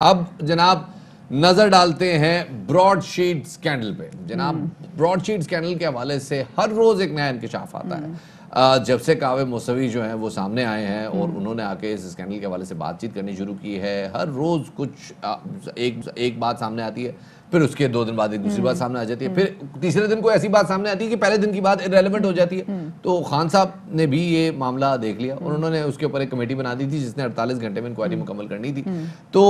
اب جناب نظر ڈالتے ہیں براڈ شیٹ سکینڈل پہ. جناب براڈ شیٹ سکینڈل کے حوالے سے ہر روز ایک نیا انکشاف آتا ہے. جب سے کاوہ موسوی جو ہیں وہ سامنے آئے ہیں اور انہوں نے آ کے اس سکینڈل کے حوالے سے بات چیت کرنی شروع کی ہے, ہر روز کچھ ایک بات سامنے آتی ہے, پھر اس کے 2 دن بعد ایک دوسری بات سامنے آ جاتی ہے, پھر تیسرے دن کوئی ایسی بات سامنے آتی ہے کہ پہلے دن کی بات ارریلیونٹ ہو جاتی ہے. تو خان صاحب نے بھی یہ معاملہ دیکھ لیا اور انہوں نے اس کے اوپر ایک کمیٹی بنا دی تھی جس نے 48 گھنٹے میں انکوائری مکمل کرنی تھی. تو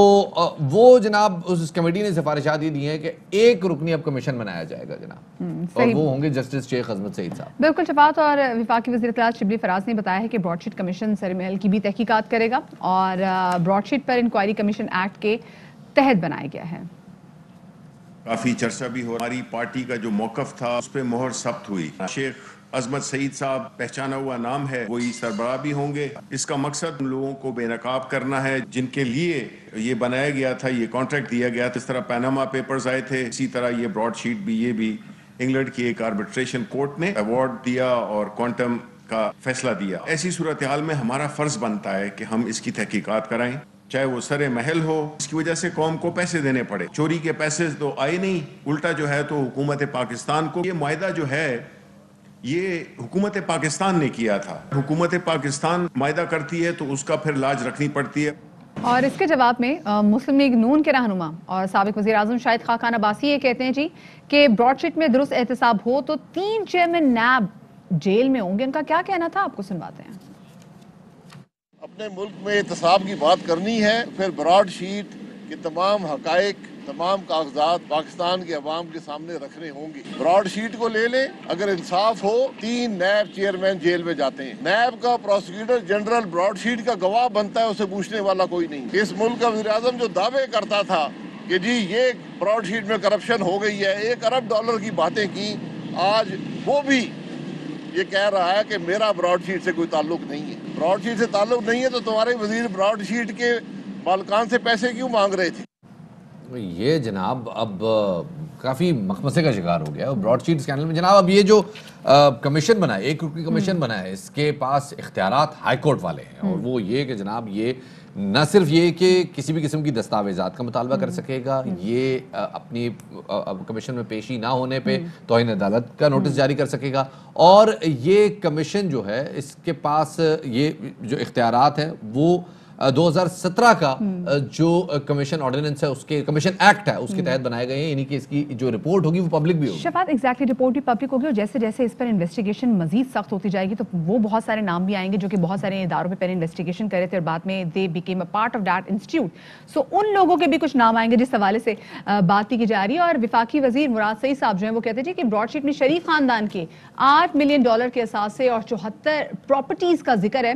وہ جناب اس کمیٹی نے سفارشات یہ دی ہیں کہ ایک رکنی اب کمیشن بنایا جائے گا جناب, اور وہ ہوں گے جسٹس شیخ عظمت سعید صاحب. بالکل شفاعت, اور وفاقی وزیر اطلاعات شبلی فراز نے بتایا ہے کہ براڈ شیٹ کمیشن سر محل کی بھی تحقیقات کرے گا اور براڈ شیٹ پر انکوائری کمیشن ایکٹ کے تحت بنایا گیا ہے. کافی چرچا بھی ہو, ہماری پارٹی کا جو موقف تھا اس پہ مہر ثبت ہوئی. شیخ عظمت سعید صاحب پہچانا ہوا نام ہے, وہی سربراہ بھی ہوں گے. اس کا مقصد لوگوں کو بے نقاب کرنا ہے جن کے لیے یہ بنایا گیا تھا, یہ کانٹریکٹ دیا گیا تھا. اس طرح پیناما پیپرز آئے تھے, اسی طرح یہ براڈ شیٹ بھی, یہ بھی انگلینڈ کی ایک آربیٹریشن کورٹ نے ایوارڈ دیا اور کوانٹم کا فیصلہ دیا. ایسی صورتحال میں ہمارا فرض بنتا ہے کہ ہم اس کی تحقیقات کرائیں, چاہے وہ سر محل ہو. اس کی وجہ سے قوم کو پیسے دینے پڑے, چوری کے پیسے تو آئے نہیں, الٹا جو ہے تو حکومت پاکستان کو یہ معاہدہ جو ہے یہ حکومت پاکستان نے کیا تھا. حکومت پاکستان معاہدہ کرتی ہے تو اس کا پھر لاج رکھنی پڑتی ہے. اور اس کے جواب میں مسلم لیگ نون کے رہنما اور سابق وزیر اعظم شاہد خاقان عباسی یہ کہتے ہیں کہ براڈ شیٹ میں درست احتساب ہو تو 3 چیئرمین نیب جیل میں ہوں گے. ان کا کیا کہنا تھا, آپ کو سنواتے ہیں. اپنے ملک میں احتساب کی بات کرنی ہے, پھر براڈ شیٹ کے تمام حقائق, تمام کاغذات پاکستان کے عوام کے سامنے رکھنے ہوں گے. براڈ شیٹ کو لے لیں, اگر انصاف ہو 3 نیب چیئرمین جیل میں جاتے ہیں. نیب کا پروسیکیوٹر جنرل براڈ شیٹ کا گواہ بنتا ہے, اسے پوچھنے والا کوئی نہیں. اس ملک کا وزیر اعظم جو دعوے کرتا تھا کہ جی یہ براڈ شیٹ میں کرپشن ہو گئی ہے, $1 ارب کی باتیں کی, آج وہ بھی یہ کہہ رہا ہے کہ میرا براڈ شیٹ سے کوئی تعلق نہیں ہے. براڈ شیٹ سے تعلق نہیں ہے تو تمہارے وزیر براڈ شیٹ کے مالکان سے پیسے کیوں مانگ رہے تھے؟ یہ جناب اب کافی مخمسے کا شکار ہو گیا براڈ شیٹ سکینڈل میں. جناب اب یہ جو کمیشن بنا ہے, ایک رکنی کمیشن بنا ہے, اس کے پاس اختیارات ہائی کورٹ والے ہیں, اور وہ یہ کہ جناب یہ نہ صرف یہ کہ کسی بھی قسم کی دستاویزات کا مطالبہ کر سکے گا, یہ اپنی کمیشن میں پیشی نہ ہونے پہ توہین عدالت کا نوٹس جاری کر سکے گا, اور یہ کمیشن جو ہے اس کے پاس یہ جو اختیارات ہیں وہ 2017 کا جو کمیشن آرڈیننس ہے, اس کے کمیشن ایکٹ ہے, اس کے تحت بنائے گئے ہیں. یعنی کہ اس کی جو رپورٹ ہوگی وہ پبلک بھی ہوگی. شفاعت ایگزیکٹلی رپورٹ بھی پبلک ہوگی, اور جیسے جیسے اس پر انویسٹیگیشن مزید سخت ہوتی جائے گی تو وہ بہت سارے نام بھی آئیں گے جو کہ بہت سارے اداروں پہ پہلے انویسٹیگیشن کرے تھے اور بعد میں they became a part of that institute. So ان لوگوں کے بھی کچھ نام آئیں گے جس حوالے سے بات کی جا رہی ہے. اور وفاقی وزیر مراد سعید صاحب جو ہیں وہ کہتے ہیں کہ براڈ شیٹ میں شریف خاندان کے $8 ملین کے اثاثے اور 74 پراپرٹیز کا ذکر ہے.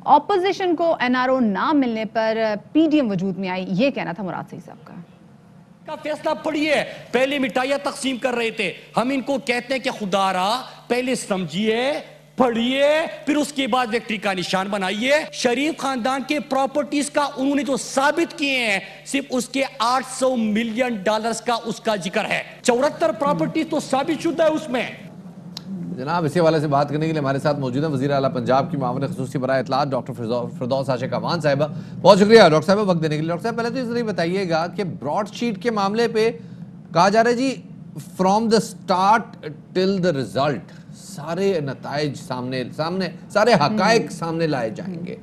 اپوزیشن کو NRO نہ ملنے پر PDM وجود میں آئی, یہ کہنا تھا مراد سعید صاحب کا. فیصلہ پڑھیے, پہلے مٹھائیاں تقسیم کر رہے تھے, ہم ان کو کہتے ہیں کہ خدا را پہلے سمجھیے, پڑھیے, پھر اس کے بعد وکٹری کا نشان بنائیے. شریف خاندان کے پراپرٹیز کا انہوں نے جو ثابت کیے ہیں صرف اس کے $800 ملین کا اس کا ذکر ہے. 74 پراپرٹیز تو ثابت شدہ ہے اس میں. جناب اسی حوالے سے بات کرنے کے لیے ہمارے ساتھ موجود ہیں وزیر اعلیٰ پنجاب کی معاون خصوصی برائے اطلاعات ڈاکٹر فردوس عاشق اعوان صاحبہ. بہت شکریہ ڈاکٹر صاحبہ وقت دینے کے لیے. ڈاکٹر صاحب پہلے تو اس طرح بتائیے گا کہ براڈ شیٹ کے معاملے پہ کہا جا رہا ہے جی from the start till the result سارے نتائج سامنے سارے حقائق سامنے لائے جائیں گے.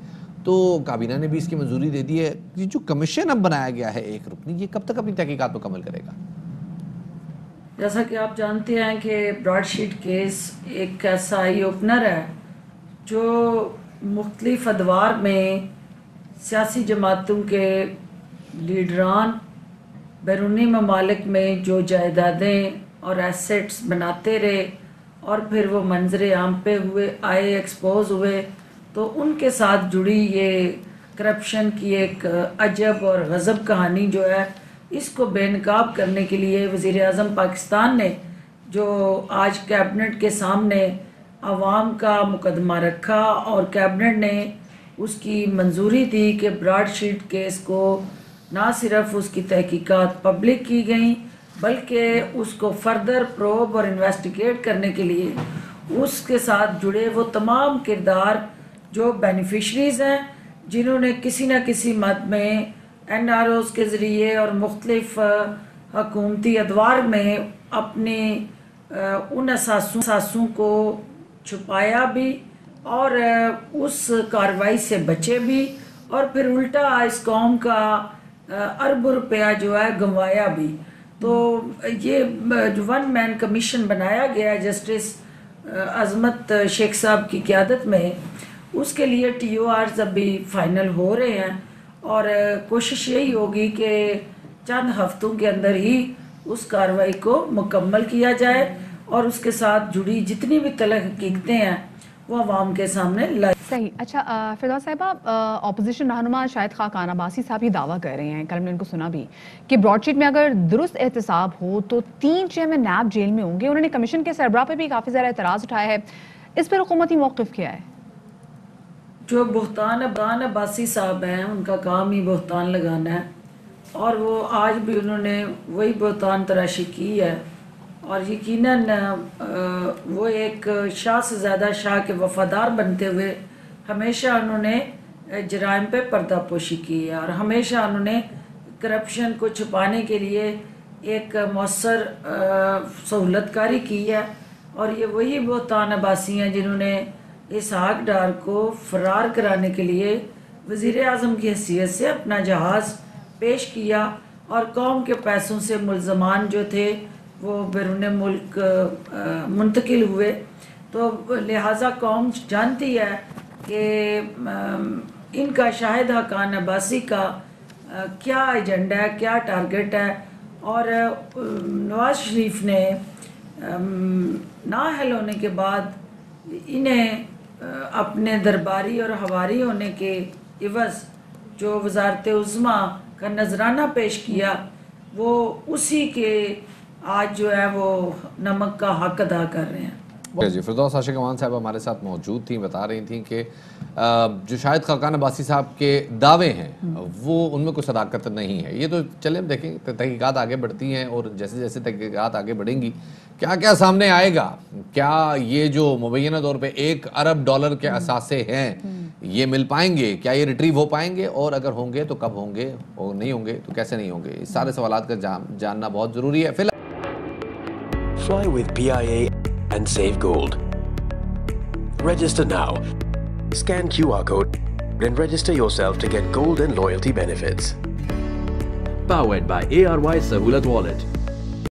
تو کابینہ نے بھی اس کی منظوری دے دی ہے. یہ جو کمیشن اب بنایا گیا ہے ایک رکنی, یہ کب تک اپنی تحقیقات مکمل کرے گا؟ جیسا کہ آپ جانتے ہیں کہ براڈ شیٹ کیس ایک ایسا آئی اوپنر ہے جو مختلف ادوار میں سیاسی جماعتوں کے لیڈران بیرونی ممالک میں جو جائیدادیں اور ایسیٹس بناتے رہے اور پھر وہ منظر عام پہ آئے ایکسپوز ہوئے, تو ان کے ساتھ جڑی یہ کرپشن کی ایک عجب اور غضب کہانی جو ہے, اس کو بے نقاب کرنے کے لیے وزیر اعظم پاکستان نے جو آج کیبنٹ کے سامنے عوام کا مقدمہ رکھا اور کیبنٹ نے اس کی منظوری دی کہ براڈ شیٹ کیس کو نہ صرف اس کی تحقیقات پبلک کی گئیں بلکہ اس کو فردر پروب اور انویسٹیگیٹ کرنے کے لیے اس کے ساتھ جڑے وہ تمام کردار جو بینیفیشریز ہیں, جنہوں نے کسی نہ کسی مد میں NROs کے ذریعے اور مختلف حکومتی ادوار میں اپنے ان اثاثوں کو چھپایا بھی اور اس کارروائی سے بچے بھی، اور پھر الٹا اس قوم کا اربوں روپیہ جو ہے گنوایا بھی۔ تو یہ جو ون مین کمیشن بنایا گیا ہے جسٹس عظمت شیخ صاحب کی قیادت میں، اس کے لیے TORs ابھی فائنل ہو رہے ہیں، اور کوشش یہی ہوگی کہ چند ہفتوں کے اندر ہی اس کارروائی کو مکمل کیا جائے اور اس کے ساتھ جڑی جتنی بھی تلخ حقیقتیں ہیں وہ عوام کے سامنے لائی۔ صحیح۔ اچھا فردوس صاحبہ، اپوزیشن رہنما شاہد خاقان عباسی صاحب یہ دعویٰ کر رہے ہیں، کل ہم نے ان کو سنا بھی، کہ براڈ شیٹ میں اگر درست احتساب ہو تو 3 چیئرمین نیب جیل میں ہوں گے۔ انہوں نے کمیشن کے سربراہ پہ بھی کافی زیادہ اعتراض اٹھایا ہے، اس پر حکومتی موقف کیا ہے؟ جو بہتان عباسی صاحب ہیں ان کا کام ہی بہتان لگانا ہے، اور وہ آج بھی انہوں نے وہی بہتان تراشی کی ہے، اور یقیناً وہ ایک شاہ سے زیادہ شاہ کے وفادار بنتے ہوئے ہمیشہ انہوں نے جرائم پہ پردہ پوشی کی ہے، اور ہمیشہ انہوں نے کرپشن کو چھپانے کے لیے ایک مؤثر سہولت کاری کی ہے، اور یہ وہی بہتان عباسی ہیں جنہوں نے اسحاق ڈار کو فرار کرانے کے لیے وزیر اعظم کی حیثیت سے اپنا جہاز پیش کیا، اور قوم کے پیسوں سے ملزمان جو تھے وہ بیرون ملک منتقل ہوئے۔ تو لہٰذا قوم جانتی ہے کہ ان کا شاہد خاقان عباسی کا کیا ایجنڈا ہے، کیا ٹارگٹ ہے، اور نواز شریف نے نااہل ہونے کے بعد انہیں اپنے درباری اور حواری ہونے کے عوض جو وزارت عظمیٰ کا نذرانہ پیش کیا، وہ اسی کے آج جو ہے وہ نمک کا حق ادا کر رہے ہیں۔ جی فردوس عاشق امان صاحب ہمارے ساتھ موجود تھیں، بتا رہی تھیں کہ جو شاہد خاقان عباسی صاحب کے دعوے ہیں وہ ان میں کوئی صداقت نہیں ہے۔ یہ تو چلیں دیکھیں تحقیقات آگے بڑھتی ہیں، اور جیسے جیسے تحقیقات آگے بڑھیں گی کیا کیا سامنے آئے گا، کیا یہ جو مبینہ طور پہ $1 ارب کے اثاثے ہیں یہ مل پائیں گے، کیا یہ ریٹریو ہو پائیں گے، اور اگر ہوں گے تو کب ہوں گے، اور نہیں ہوں گے تو کیسے نہیں ہوں گے، اس سارے سوالات کا جاننا بہت ضروری ہے۔ Fly with PIA and save gold. Register now. Scan QR code and register yourself to get gold and loyalty benefits. Powered by ARY Sahulat Wallet.